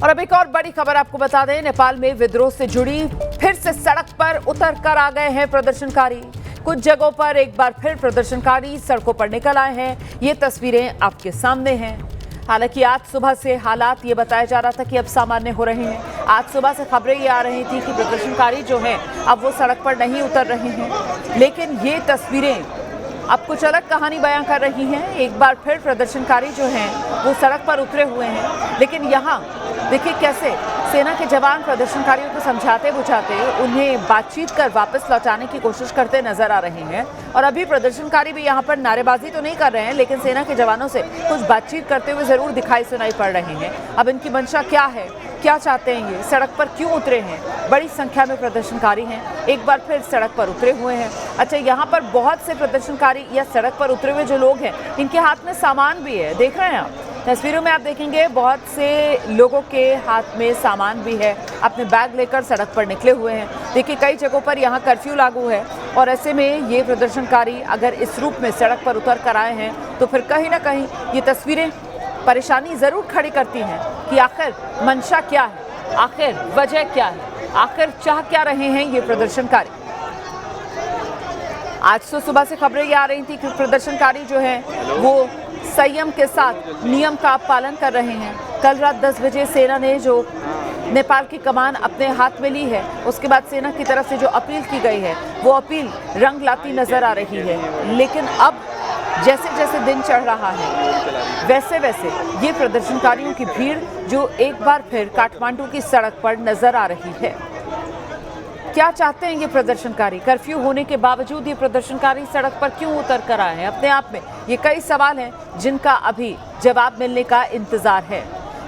और अब एक और बड़ी खबर आपको बता दें, नेपाल में विद्रोह से जुड़ी फिर से सड़क पर उतर कर आ गए हैं प्रदर्शनकारी। कुछ जगहों पर एक बार फिर प्रदर्शनकारी सड़कों पर निकल आए हैं। ये तस्वीरें आपके सामने हैं। हालांकि आज सुबह से हालात ये बताया जा रहा था कि अब सामान्य हो रहे हैं। आज सुबह से खबरें ये आ रही थी कि प्रदर्शनकारी जो हैं अब वो सड़क पर नहीं उतर रहे हैं, लेकिन ये तस्वीरें अब कुछ अलग कहानी बयां कर रही हैं। एक बार फिर प्रदर्शनकारी जो हैं वो सड़क पर उतरे हुए हैं, लेकिन यहाँ देखिए कैसे सेना के जवान प्रदर्शनकारियों को समझाते बुझाते उन्हें बातचीत कर वापस लौटाने की कोशिश करते नजर आ रहे हैं। और अभी प्रदर्शनकारी भी यहाँ पर नारेबाजी तो नहीं कर रहे हैं, लेकिन सेना के जवानों से कुछ बातचीत करते हुए जरूर दिखाई सुनाई पड़ रहे हैं। अब इनकी मंशा क्या है, क्या चाहते हैं, ये सड़क पर क्यों उतरे हैं? बड़ी संख्या में प्रदर्शनकारी हैं, एक बार फिर सड़क पर उतरे हुए हैं। अच्छा, यहाँ पर बहुत से प्रदर्शनकारी या सड़क पर उतरे हुए जो लोग हैं, इनके हाथ में सामान भी है। देख रहे हैं आप तस्वीरों में, आप देखेंगे बहुत से लोगों के हाथ में सामान भी है, अपने बैग लेकर सड़क पर निकले हुए हैं। देखिए कई जगहों पर यहाँ कर्फ्यू लागू है और ऐसे में ये प्रदर्शनकारी अगर इस रूप में सड़क पर उतर कर आए हैं तो फिर कहीं ना कहीं ये तस्वीरें परेशानी ज़रूर खड़ी करती हैं कि आखिर मंशा क्या है, आखिर वजह क्या है, आखिर चाह क्या रहे हैं ये प्रदर्शनकारी। आज तो सुबह से खबरें ये आ रही थी कि प्रदर्शनकारी जो हैं वो संयम के साथ नियम का पालन कर रहे हैं। कल रात 10 बजे सेना ने जो नेपाल की कमान अपने हाथ में ली है, उसके बाद सेना की तरफ से जो अपील की गई है वो अपील रंग लाती नजर आ रही है। लेकिन अब जैसे जैसे दिन चढ़ रहा है वैसे वैसे ये प्रदर्शनकारियों की भीड़ जो एक बार फिर काठमांडू की सड़क पर नजर आ रही है। क्या चाहते हैं ये प्रदर्शनकारी? कर्फ्यू होने के बावजूद ये प्रदर्शनकारी सड़क पर क्यों उतर कर आए हैं? अपने आप में ये कई सवाल हैं जिनका अभी जवाब मिलने का इंतजार है।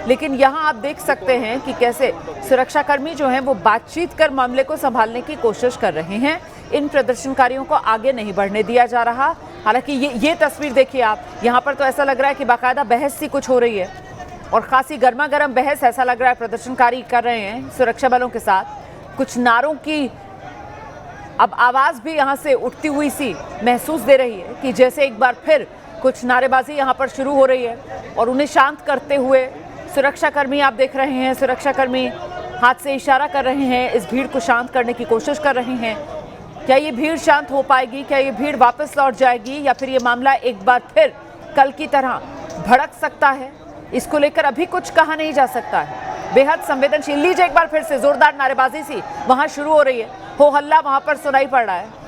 लेकिन यहाँ आप देख सकते हैं कि कैसे सुरक्षाकर्मी जो हैं वो बातचीत कर मामले को संभालने की कोशिश कर रहे हैं। इन प्रदर्शनकारियों को आगे नहीं बढ़ने दिया जा रहा। हालांकि ये तस्वीर देखिए आप, यहाँ पर तो ऐसा लग रहा है कि बाकायदा बहस सी कुछ हो रही है और खासी गर्मा गर्म बहस ऐसा लग रहा है प्रदर्शनकारी कर रहे हैं सुरक्षा बलों के साथ। कुछ नारों की अब आवाज़ भी यहाँ से उठती हुई सी महसूस दे रही है कि जैसे एक बार फिर कुछ नारेबाजी यहाँ पर शुरू हो रही है और उन्हें शांत करते हुए सुरक्षाकर्मी आप देख रहे हैं, सुरक्षाकर्मी हाथ से इशारा कर रहे हैं, इस भीड़ को शांत करने की कोशिश कर रहे हैं। क्या ये भीड़ शांत हो पाएगी? क्या ये भीड़ वापस लौट जाएगी या फिर ये मामला एक बार फिर कल की तरह भड़क सकता है? इसको लेकर अभी कुछ कहा नहीं जा सकता है। बेहद संवेदनशील, लीजिए एक बार फिर से जोरदार नारेबाजी सी वहां शुरू हो रही है, हो हल्ला वहां पर सुनाई पड़ रहा है।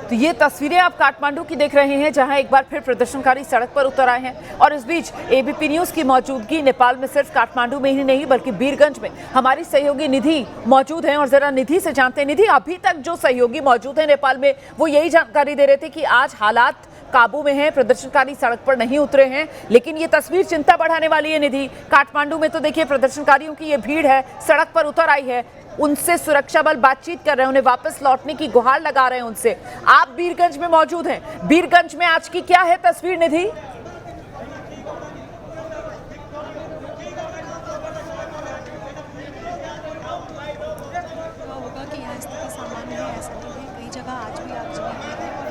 तो ये तस्वीरें आप काठमांडू की देख रहे हैं जहां एक बार फिर प्रदर्शनकारी सड़क पर उतर आए हैं। और इस बीच एबीपी न्यूज की मौजूदगी नेपाल में सिर्फ काठमांडू में ही नहीं बल्कि वीरगंज में हमारी सहयोगी निधि मौजूद हैं और जरा निधि से जानते हैं। निधि, अभी तक जो सहयोगी मौजूद है नेपाल में वो यही जानकारी दे रहे थे कि आज हालात काबू में है, प्रदर्शनकारी सड़क पर नहीं उतरे हैं, लेकिन ये तस्वीर चिंता बढ़ाने वाली है। निधि, काठमांडू में तो देखिए प्रदर्शनकारियों की ये भीड़ है, सड़क पर उतर आई है, उनसे सुरक्षा बल बातचीत कर रहे हैं, उन्हें वापस लौटने की गुहार लगा रहे हैं उनसे। आप वीरगंज में मौजूद हैं, वीरगंज में आज की क्या है तस्वीर निधि?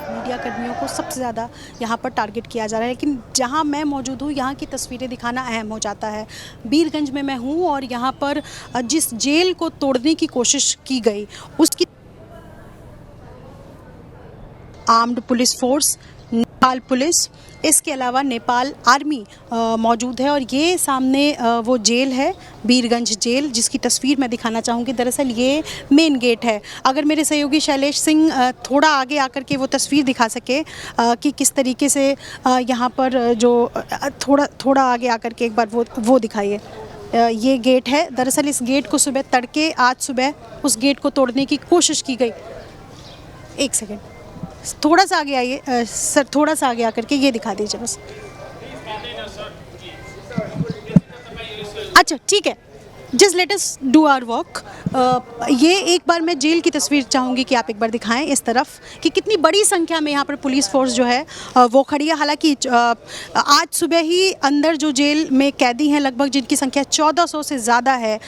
मीडिया कर्मियों को सबसे ज़्यादा यहाँ पर टारगेट किया जा रहा है, लेकिन जहाँ मैं मौजूद हूँ यहाँ की तस्वीरें दिखाना अहम हो जाता है। वीरगंज में मैं हूँ और यहाँ पर जिस जेल को तोड़ने की कोशिश की गई उसकी armed police force, Nepal police, इसके अलावा नेपाल आर्मी मौजूद है। और ये सामने वो जेल है, वीरगंज जेल, जिसकी तस्वीर मैं दिखाना चाहूँगी। दरअसल ये मेन गेट है। अगर मेरे सहयोगी शैलेश सिंह थोड़ा आगे आकर के वो तस्वीर दिखा सके कि किस तरीके से यहाँ पर जो थोड़ा आगे आकर के एक बार वो दिखाइए। ये गेट है। दरअसल इस गेट को सुबह तड़के आज सुबह उस गेट को तोड़ने की कोशिश की गई। एक सेकेंड, थोड़ा सा आगे आइए सर, थोड़ा सा आगे आकर के ये दिखा दीजिए बस। अच्छा ठीक है, just let us do our work. ये एक बार मैं जेल की तस्वीर चाहूँगी कि आप एक बार दिखाएं इस तरफ कि कितनी बड़ी संख्या में यहाँ पर पुलिस फोर्स जो है वो खड़ी है। हालांकि आज सुबह ही अंदर जो जेल में कैदी हैं लगभग जिनकी संख्या 1400 से ज़्यादा है,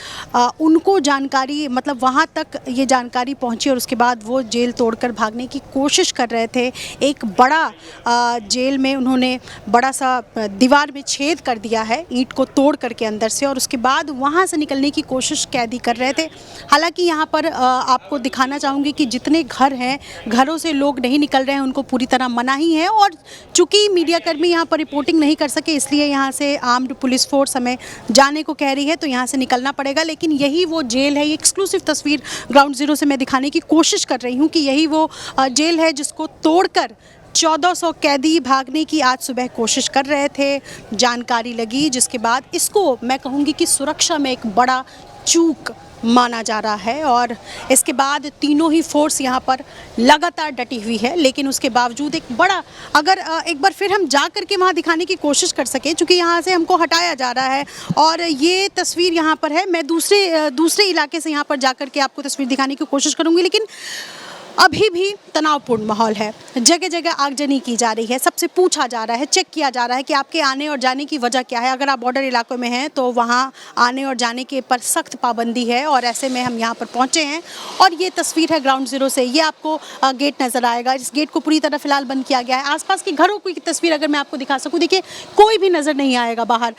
उनको जानकारी मतलब वहाँ तक ये जानकारी पहुँची और उसके बाद वो जेल तोड़कर भागने की कोशिश कर रहे थे। एक बड़ा जेल में उन्होंने बड़ा सा दीवार में छेद कर दिया है ईंट को तोड़ करके अंदर से, और उसके बाद वहाँ से निकलने की कोशिश कैदी कर रहे थे। हालांकि यहाँ पर आपको दिखाना चाहूँगी कि जितने घर हैं, घरों से लोग नहीं निकल रहे हैं, उनको पूरी तरह मनाही है। और चूँकि मीडियाकर्मी यहाँ पर रिपोर्टिंग नहीं कर सके इसलिए यहाँ से आर्म्ड पुलिस फोर्स हमें जाने को कह रही है, तो यहाँ से निकलना पड़ेगा। लेकिन यही वो जेल है, ये एक्सक्लूसिव तस्वीर ग्राउंड ज़ीरो से मैं दिखाने की कोशिश कर रही हूँ कि यही वो जेल है जिसको तोड़कर 1400 कैदी भागने की आज सुबह कोशिश कर रहे थे। जानकारी लगी जिसके बाद इसको मैं कहूँगी कि सुरक्षा में एक बड़ा चूक माना जा रहा है, और इसके बाद तीनों ही फोर्स यहाँ पर लगातार डटी हुई है। लेकिन उसके बावजूद एक बड़ा, अगर एक बार फिर हम जा कर के वहाँ दिखाने की कोशिश कर सकें, चूँकि यहाँ से हमको हटाया जा रहा है और ये तस्वीर यहाँ पर है, मैं दूसरे इलाके से यहाँ पर जा कर के आपको तस्वीर दिखाने की कोशिश करूँगी। लेकिन अभी भी तनावपूर्ण माहौल है, जगह जगह आगजनी की जा रही है, सबसे पूछा जा रहा है, चेक किया जा रहा है कि आपके आने और जाने की वजह क्या है। अगर आप बॉर्डर इलाकों में हैं तो वहाँ आने और जाने के पर सख्त पाबंदी है, और ऐसे में हम यहाँ पर पहुँचे हैं और ये तस्वीर है ग्राउंड ज़ीरो से। ये आपको गेट नज़र आएगा, इस गेट को पूरी तरह फिलहाल बंद किया गया है। आसपास के घरों की तस्वीर अगर मैं आपको दिखा सकूँ, देखिए कोई भी नज़र नहीं आएगा बाहर।